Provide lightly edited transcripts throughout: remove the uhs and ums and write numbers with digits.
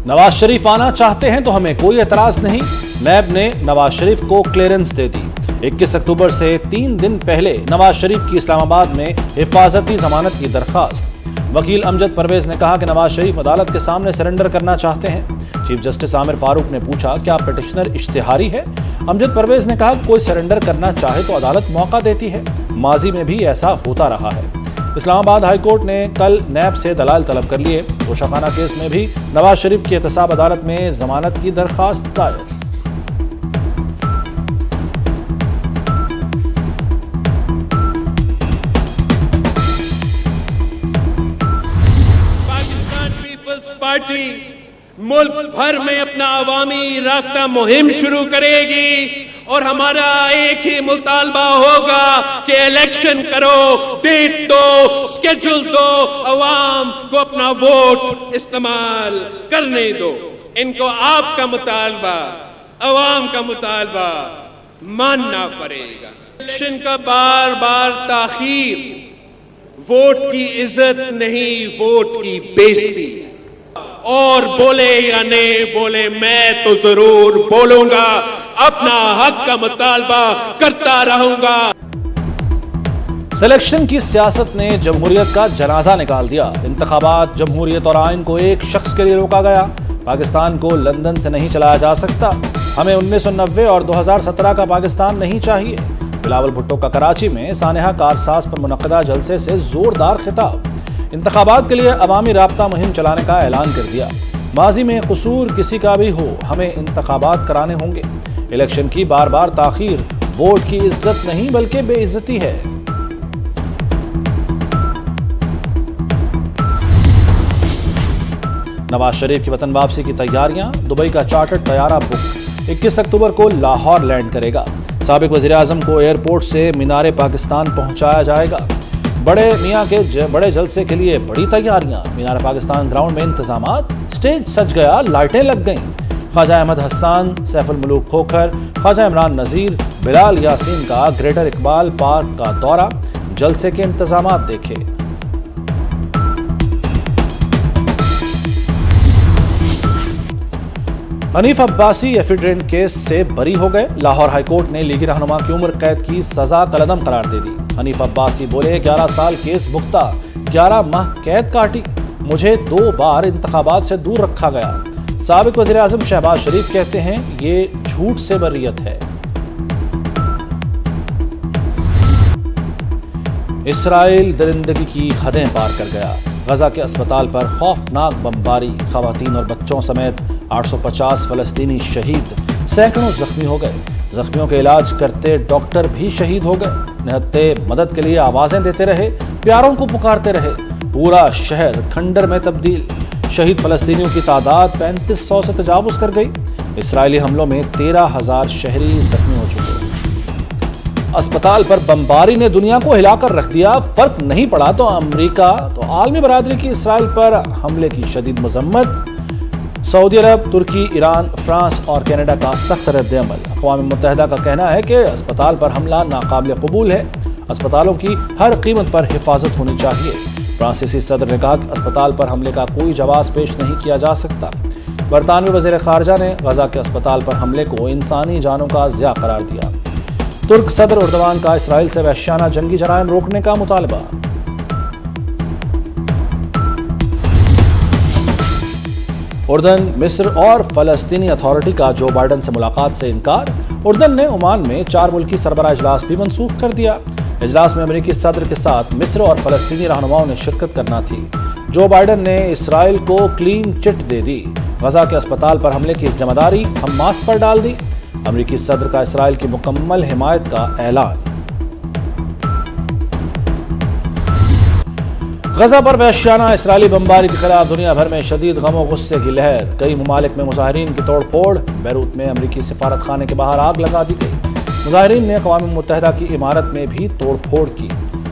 नवाज शरीफ आना चाहते हैं तो हमें कोई एतराज नहीं, नैब ने नवाज शरीफ को क्लियरेंस दे दी। 21 अक्टूबर से 3 दिन पहले नवाज शरीफ की इस्लामाबाद में हिफाजती जमानत की दरखास्त। वकील अमजद परवेज ने कहा कि नवाज शरीफ अदालत के सामने सरेंडर करना चाहते हैं। चीफ जस्टिस आमिर फारूक ने पूछा, क्या पिटिशनर इश्तिहारी है? अमजद परवेज ने कहा, कोई सरेंडर करना चाहे तो अदालत मौका देती है, माजी में भी ऐसा होता रहा है। इस्लामाबाद हाई कोर्ट ने कल नैब से दलाल तलब कर लिए। तोशाखाना केस में भी नवाज शरीफ की एहतसाब अदालत में जमानत की दरखास्त दायर। पाकिस्तान पीपल्स पार्टी मुल्क भर में अपना अवामी राब्ता मुहिम शुरू करेगी और हमारा एक ही मुतालबा होगा कि इलेक्शन करो, डेट दो, स्केड्यूल दो, अवाम को अपना वोट इस्तेमाल करने दो। इनको आपका मुतालबा, अवाम का मुतालबा मानना पड़ेगा। इलेक्शन का बार बार ताखीर वोट की इज्जत नहीं, वोट की बेइज्जती। और बोले या नहीं बोले, मैं तो जरूर बोलूंगा, अपना हक का मुतालबा करता रहूंगा। सिलेक्शन की सियासत ने जमहूरियत का जनाजा निकाल दिया। इंतखाबात, जमहूरियत और आइन को एक शख्स के लिए रोका गया। पाकिस्तान को लंदन से नहीं चलाया जा सकता। हमें 1990 और 2017 का पाकिस्तान नहीं चाहिए। बिलावल भुट्टो का कराची में सानेहा कारसाज पर मुनक्किदा जलसे से जोरदार खिताब। इंतखाबात के लिए अवामी राब्ता मुहिम चलाने का ऐलान कर दिया। माजी में कसूर किसी का भी हो, हमें इंतखाबात कराने होंगे। इलेक्शन की बार बार ताखीर वोट की इज्जत नहीं बल्कि बेइज्जती है। नवाज शरीफ की वतन वापसी की तैयारियां, दुबई का चार्टर्ड तैयारा बुक 21 अक्टूबर को लाहौर लैंड करेगा। साबिक वजीर आजम को एयरपोर्ट से मीनारे पाकिस्तान पहुंचाया जाएगा। बड़े मियां के बड़े जलसे के लिए बड़ी तैयारियां, मीनार पाकिस्तान ग्राउंड में इंतजामात, स्टेज सज गया, लाइटें लग गईं। ख्वाजा अहमद हसन, सैफुल मुलूक खोखर, ख्वाजा इमरान नजीर, बिलाल यासीन का ग्रेटर इकबाल पार्क का दौरा, जलसे के इंतजामात देखे। हनीफ अब्बासी एफिडेविट केस से बरी हो गए। लाहौर हाईकोर्ट ने लीगी रहनुमा की उम्र कैद की सजा कलअदम करार दे दी। हनीफ अब्बासी बोले, 11 साल केस भुगता, 11 माह कैद काटी, मुझे 2 बार इंतखाबात से दूर रखा गया। साबिक वज़ीर आज़म शहबाज शरीफ कहते हैं, ये झूठ से बर्रियत है। इसराइल दरिंदगी की हदें पार कर गया। गजा के अस्पताल पर खौफनाक बमबारी, खवातीन और बच्चों समेत 850 फलस्तीनी शहीद, सैकड़ों जख्मी हो गए। जख्मियों के इलाज करते डॉक्टर भी शहीद हो गए। निहत्ते मदद के लिए आवाजें देते रहे, प्यारों को पुकारते रहे। पूरा शहर खंडर में तब्दील। शहीद फलस्तीनियों की तादाद 3500 से तजावुज कर गई। इसराइली हमलों में 13,000 शहरी जख्मी हो चुके। अस्पताल पर बमबारी ने दुनिया को हिलाकर रख दिया। फर्क नहीं पड़ा तो अमेरिका तो आलमी बरादरी की इसराइल पर हमले की शदीद मजम्मत। सऊदी अरब, तुर्की, ईरान, फ्रांस और कनाडा का सख्त रद्द-ए-अमल। अक़वाम मुत्तहिदा का कहना है कि अस्पताल पर हमला नाकाबिल कबूल है। अस्पतालों की हर कीमत पर हिफाजत होनी चाहिए। फ्रांसीसी सदर ने कहा कि अस्पताल पर हमले का कोई जवाब पेश नहीं किया जा सकता। बरतानवी वज़ीर ख़ारजा ने गजा के अस्पताल पर हमले को इंसानी जानों का ज़िया करार दिया। तुर्क सदर उर्दवान का इसराइल से वहशियाना जंगी जराइम रोकने का मुतालबा। उर्दन, मिस्र और फलस्तीनी अथॉरिटी का जो बाइडन से मुलाकात से इनकार। उर्दन ने ओमान में 4 मुल्की सरबराह इजलास भी मनसूख कर दिया। इजलास में अमेरिकी सदर के साथ मिस्र और फलस्तीनी रहनुमाओं ने शिरकत करना थी। जो बाइडन ने इसराइल को क्लीन चिट दे दी। गजा के अस्पताल पर हमले की जिम्मेदारी हमास पर डाल दी। अमेरिकी सदर का इसराइल की मुकम्मल हिमायत का ऐलान। गजा पर वहशियाना इसराइली बमबारी के खिलाफ दुनिया भर में शदीद गम और गुस्से की लहर। कई ममालिक में मुजाहिरीन की तोड़ फोड़। बैरूत में अमेरिकी सिफारत खाने के बाहर आग लगा दी गई। मुजाहिरीन ने अक़वाम मुत्तहिदा की इमारत में भी तोड़ फोड़ की।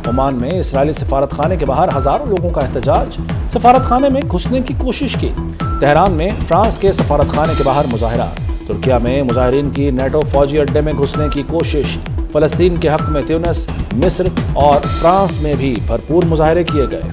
ओमान में इसराइली सिफारत खाने के बाहर हजारों लोगों का एहतजाज। सिफारत खाने में घुसने की कोशिश की। तेहरान में फ्रांस के सिफारत खाने के बाहर मुजाहिरा। तुर्किया में मुजाहिरीन की नेटो फौजी अड्डे में घुसने की कोशिश। फलस्तीन के हक में ट्यूनिस, मिस्र और फ्रांस में भी भरपूर मुजाहरे किए गए।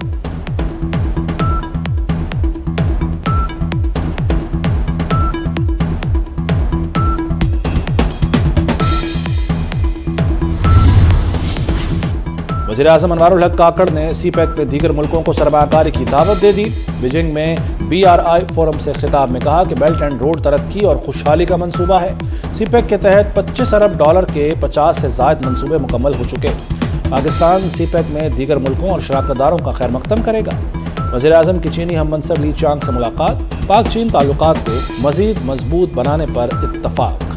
وزیر اعظم انوار الحق کاکڑ نے سی پیک میں دیگر ملکوں کو سرمایہ کاری کی دعوت دے دی۔ بیجنگ میں BRI فورم سے خطاب میں کہا کہ بیلٹ اینڈ روڈ ترقی اور خوشحالی کا منصوبہ ہے۔ سی پیک کے تحت $25 ارب کے 50 سے زائد منصوبے مکمل ہو چکے۔ پاکستان سی پیک میں دیگر ملکوں اور شراکت داروں کا خیر مقدم کرے گا۔ وزیر اعظم کی چینی ہم منصب لی چانگ سے ملاقات، پاک چین تعلقات کو مزید مضبوط بنانے پر اتفاق۔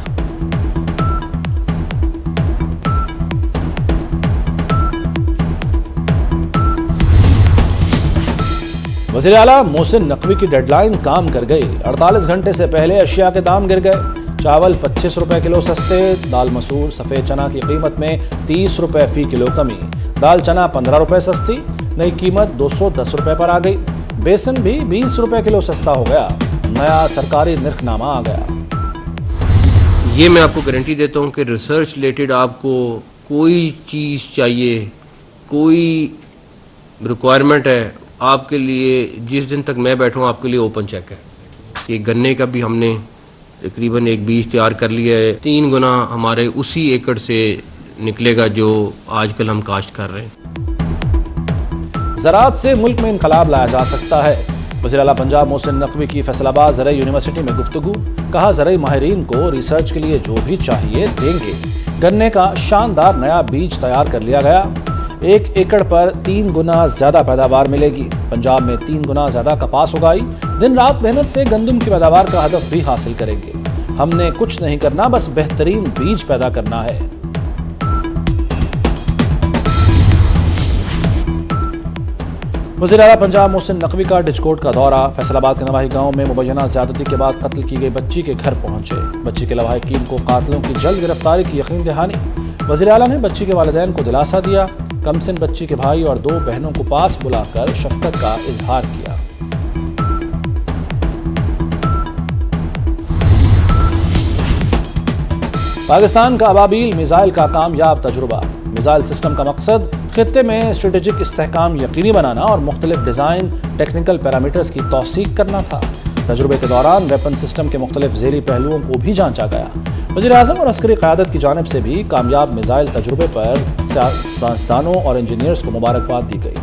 وزیر اعلیٰ محسن نقوی کی ڈیڈ لائن کام کر گئی۔ 48 گھنٹے سے پہلے اشیاء کے دام گر گئے۔ چاول $25 کلو سستے، دال مسور سفید چنا کی قیمت میں $30 فی کلو کمی، دال چنا $15 سستی، نئی قیمت $210 پر آ گئی۔ بیسن بھی $20 کلو سستا ہو گیا، نیا سرکاری نرخ نامہ آ گیا۔ یہ میں آپ کو گارنٹی دیتا ہوں کہ ریسرچ ریلیٹڈ آپ کو کوئی چیز چاہیے، کوئی ریکوائرمنٹ ہے آپ کے لیے، جس دن تک میں بیٹھوں آپ کے لیے اوپن چیک ہے۔ یہ گنے کا بھی ہم نے تقریباً ایک بیج تیار کر لیا ہے، 3 گنا ہمارے اسی ایکڑ سے نکلے گا جو آج کل ہم کاشت کر رہے ہیں۔ زراعت سے ملک میں انقلاب لایا جا سکتا ہے۔ وزیر اعلیٰ پنجاب محسن نقوی کی فیصل آباد زرعی یونیورسٹی میں گفتگو، کہا زرعی ماہرین کو ریسرچ کے لیے جو بھی چاہیے دیں گے۔ گنے کا شاندار نیا بیج تیار کر لیا گیا، 1 ایکڑ پر 3 گنا زیادہ پیداوار ملے گی۔ پنجاب میں 3 گنا زیادہ کپاس اگائی، دن رات محنت سے گندم کی پیداوار کا ہدف بھی حاصل کریں گے۔ ہم نے کچھ نہیں کرنا، بس بہترین بیج پیدا کرنا ہے۔ وزیر اعلیٰ پنجاب محسن نقوی کا ڈچکوٹ کا دورہ، فیصل آباد کے نواحی گاؤں میں مبینہ زیادتی کے بعد قتل کی گئی بچی کے گھر پہنچے۔ بچی کے لواحقین کو قاتلوں کی جلد گرفتاری کی یقین دہانی۔ وزیر اعلیٰ نے بچی کے والدین کو دلاسا دیا، کمسن بچی کے بھائی اور 2 بہنوں کو پاس بلا کر شفقت کا اظہار کیا۔ پاکستان کا ابابیل میزائل کا کامیاب تجربہ، میزائل سسٹم کا مقصد خطے میں اسٹریٹجک استحکام یقینی بنانا اور مختلف ڈیزائن ٹیکنیکل پیرامیٹرز کی توثیق کرنا تھا۔ تجربے کے دوران ویپن سسٹم کے مختلف ذیلی پہلوؤں کو بھی جانچا گیا۔ وزیر اعظم اور عسکری قیادت کی جانب سے بھی کامیاب میزائل تجربے پر سائنسدانوں اور انجینئرز کو مبارکباد دی گئی۔